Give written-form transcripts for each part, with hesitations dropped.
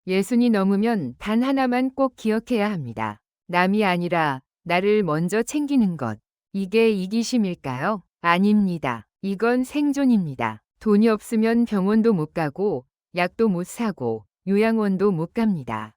예순이 넘으면 단 하나만 꼭 기억해야 합니다. 남이 아니라 나를 먼저 챙기는 것. 이게 이기심일까요? 아닙니다. 이건 생존입니다. 돈이 없으면 병원도 못 가고 약도 못 사고 요양원도 못 갑니다.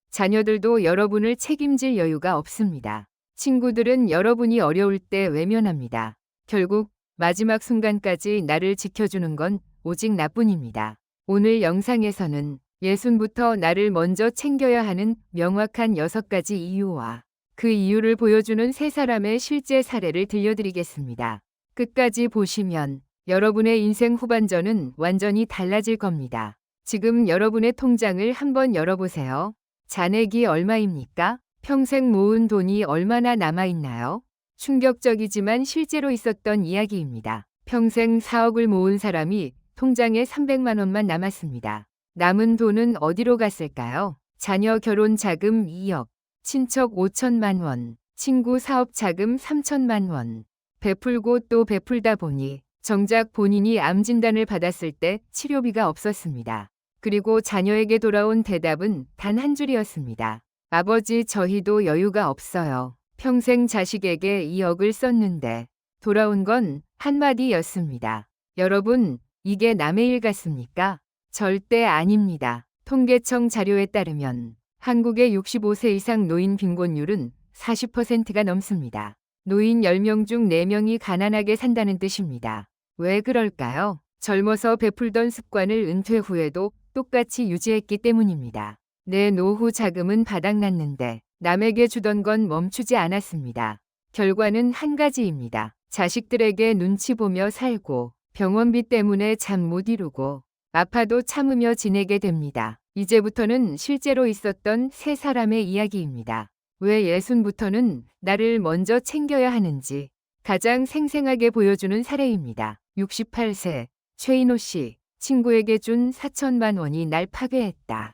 자녀들도 여러분을 책임질 여유가 없습니다. 친구들은 여러분이 어려울 때 외면합니다. 결국 마지막 순간까지 나를 지켜주는 건 오직 나뿐입니다. 오늘 영상에서는 예순부터 나를 먼저 챙겨야 하는 명확한 6가지 이유와 그 이유를 보여주는 3사람의 실제 사례를 들려드리겠습니다. 끝까지 보시면 여러분의 인생 후반전은 완전히 달라질 겁니다. 지금 여러분의 통장을 한번 열어보세요. 잔액이 얼마입니까? 평생 모은 돈이 얼마나 남아있나요? 충격적이지만 실제로 있었던 이야기입니다. 평생 4억을 모은 사람이 통장에 300만 원만 남았습니다. 남은 돈은 어디로 갔을까요? 자녀 결혼 자금 2억, 친척 5천만 원, 친구 사업 자금 3천만 원. 베풀고 또 베풀다 보니 정작 본인이 암 진단을 받았을 때 치료비가 없었습니다. 그리고 자녀에게 돌아온 대답은 단 한 줄이었습니다. 아버지, 저희도 여유가 없어요. 평생 자식에게 2억을 썼는데 돌아온 건 한마디였습니다. 여러분, 이게 남의 일 같습니까? 절대 아닙니다. 통계청 자료에 따르면 한국의 65세 이상 노인 빈곤율은 40%가 넘습니다. 노인 10명 중 4명이 가난하게 산다는 뜻입니다. 왜 그럴까요? 젊어서 베풀던 습관을 은퇴 후에도 똑같이 유지했기 때문입니다. 내 노후 자금은 바닥났는데 남에게 주던 건 멈추지 않았습니다. 결과는 한 가지입니다. 자식들에게 눈치 보며 살고 병원비 때문에 잠 못 이루고 아파도 참으며 지내게 됩니다. 이제부터는 실제로 있었던 3사람의 이야기입니다. 왜 예순부터는 나를 먼저 챙겨야 하는지 가장 생생하게 보여주는 사례입니다. 68세 최인호 씨, 친구에게 준 4천만 원이 날 파괴했다.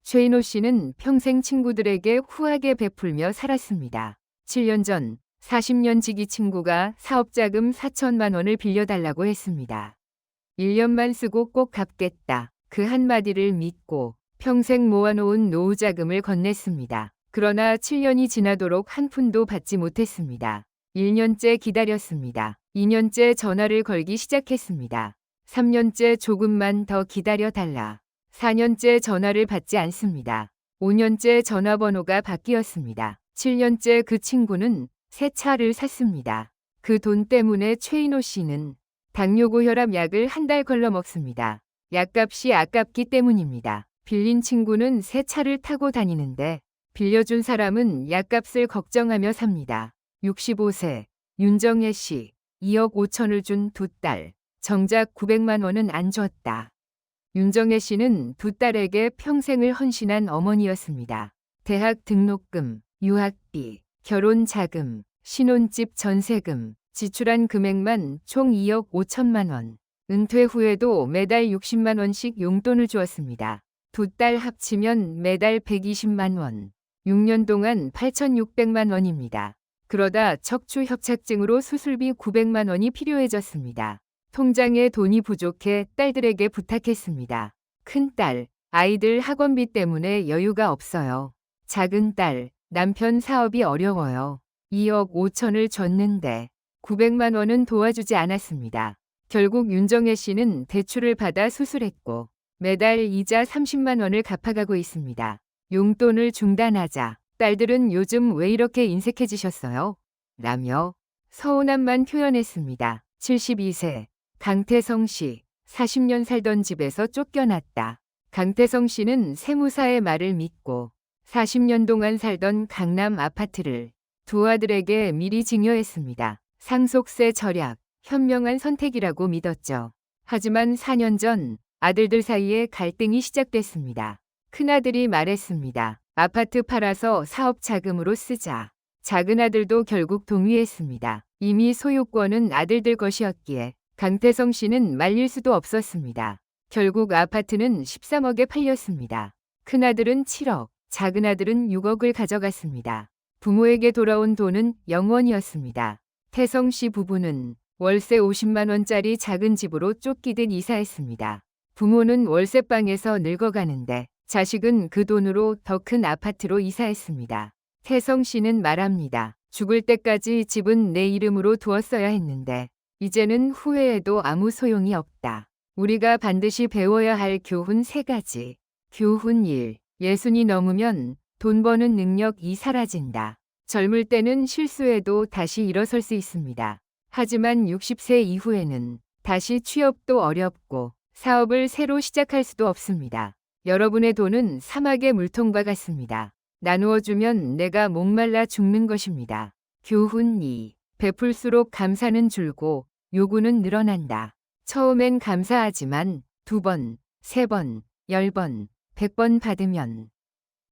최인호 씨는 평생 친구들에게 후하게 베풀며 살았습니다. 7년 전 40년 지기 친구가 사업자금 4천만 원을 빌려달라고 했습니다. 1년만 쓰고 꼭 갚겠다. 그 한마디를 믿고 평생 모아놓은 노후자금을 건넸습니다. 그러나 7년이 지나도록 한 푼도 받지 못했습니다. 1년째 기다렸습니다. 2년째 전화를 걸기 시작했습니다. 3년째 조금만 더 기다려달라. 4년째 전화를 받지 않습니다. 5년째 전화번호가 바뀌었습니다. 7년째 그 친구는 새 차를 샀습니다. 그 돈 때문에 최인호 씨는 당뇨고혈압 약을 한 달 걸러 먹습니다. 약값이 아깝기 때문입니다. 빌린 친구는 새 차를 타고 다니는데 빌려준 사람은 약값을 걱정하며 삽니다. 65세 윤정혜 씨, 2억 5천을 준 두 딸. 정작 900만 원은 안 줬다. 윤정혜 씨는 두 딸에게 평생을 헌신한 어머니였습니다. 대학 등록금, 유학비, 결혼 자금, 신혼집 전세금, 지출한 금액만 총 2억 5천만 원. 은퇴 후에도 매달 60만 원씩 용돈을 주었습니다. 두 딸 합치면 매달 120만 원. 6년 동안 8,600만 원입니다. 그러다 척추 협착증으로 수술비 900만 원이 필요해졌습니다. 통장에 돈이 부족해 딸들에게 부탁했습니다. 큰딸, 아이들 학원비 때문에 여유가 없어요. 작은딸, 남편 사업이 어려워요. 2억 5천을 줬는데 900만 원은 도와주지 않았습니다. 결국 윤정혜 씨는 대출을 받아 수술했고 매달 이자 30만 원을 갚아가고 있습니다. 용돈을 중단하자 딸들은 요즘 왜 이렇게 인색해지셨어요? 라며 서운함만 표현했습니다. 72세 강태성 씨, 40년 살던 집에서 쫓겨났다. 강태성 씨는 세무사의 말을 믿고 40년 동안 살던 강남 아파트를 두 아들에게 미리 증여했습니다. 상속세 절약, 현명한 선택이라고 믿었죠. 하지만 4년 전 아들들 사이에 갈등이 시작됐습니다. 큰아들이 말했습니다. 아파트 팔아서 사업 자금으로 쓰자. 작은아들도 결국 동의했습니다. 이미 소유권은 아들들 것이었기에 강태성 씨는 말릴 수도 없었습니다. 결국 아파트는 13억에 팔렸습니다. 큰아들은 7억, 작은아들은 6억을 가져갔습니다. 부모에게 돌아온 돈은 0원이었습니다. 태성 씨 부부는 월세 50만 원짜리 작은 집으로 쫓기듯 이사했습니다. 부모는 월세방에서 늙어가는데 자식은 그 돈으로 더 큰 아파트로 이사했습니다. 태성 씨는 말합니다. 죽을 때까지 집은 내 이름으로 두었어야 했는데 이제는 후회해도 아무 소용이 없다. 우리가 반드시 배워야 할 교훈 3가지. 교훈 1. 예순이 넘으면 돈 버는 능력이 사라진다. 젊을 때는 실수해도 다시 일어설 수 있습니다. 하지만 60세 이후에는 다시 취업도 어렵고 사업을 새로 시작할 수도 없습니다. 여러분의 돈은 사막의 물통과 같습니다. 나누어주면 내가 목말라 죽는 것입니다. 교훈 2. 베풀수록 감사는 줄고 요구는 늘어난다. 처음엔 감사하지만 2번, 3번, 10번, 100번 받으면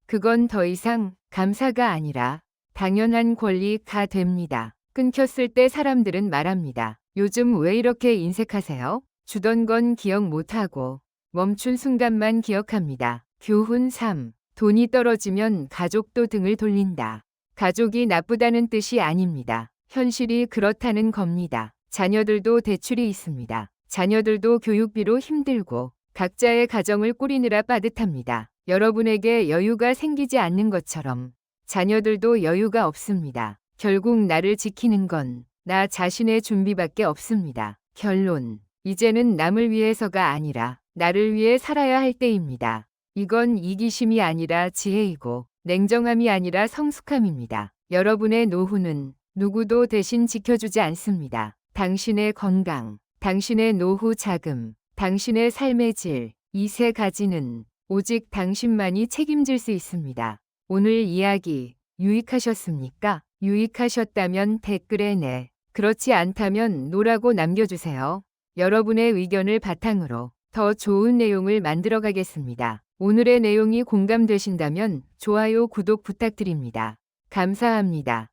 그건 더 이상 감사가 아니라 당연한 권리가 됩니다. 끊겼을 때 사람들은 말합니다. 요즘 왜 이렇게 인색하세요? 주던 건 기억 못하고 멈춘 순간만 기억합니다. 교훈 3. 돈이 떨어지면 가족도 등을 돌린다. 가족이 나쁘다는 뜻이 아닙니다. 현실이 그렇다는 겁니다. 자녀들도 대출이 있습니다. 자녀들도 교육비로 힘들고 각자의 가정을 꾸리느라 빠듯합니다. 여러분에게 여유가 생기지 않는 것처럼 자녀들도 여유가 없습니다. 결국 나를 지키는 건 나 자신의 준비밖에 없습니다. 결론. 이제는 남을 위해서가 아니라 나를 위해 살아야 할 때입니다. 이건 이기심이 아니라 지혜이고 냉정함이 아니라 성숙함입니다. 여러분의 노후는 누구도 대신 지켜주지 않습니다. 당신의 건강, 당신의 노후 자금, 당신의 삶의 질, 이 3가지는 오직 당신만이 책임질 수 있습니다. 오늘 이야기 유익하셨습니까? 유익하셨다면 댓글에 네, 그렇지 않다면 노라고 남겨주세요. 여러분의 의견을 바탕으로 더 좋은 내용을 만들어 가겠습니다. 오늘의 내용이 공감되신다면 좋아요, 구독 부탁드립니다. 감사합니다.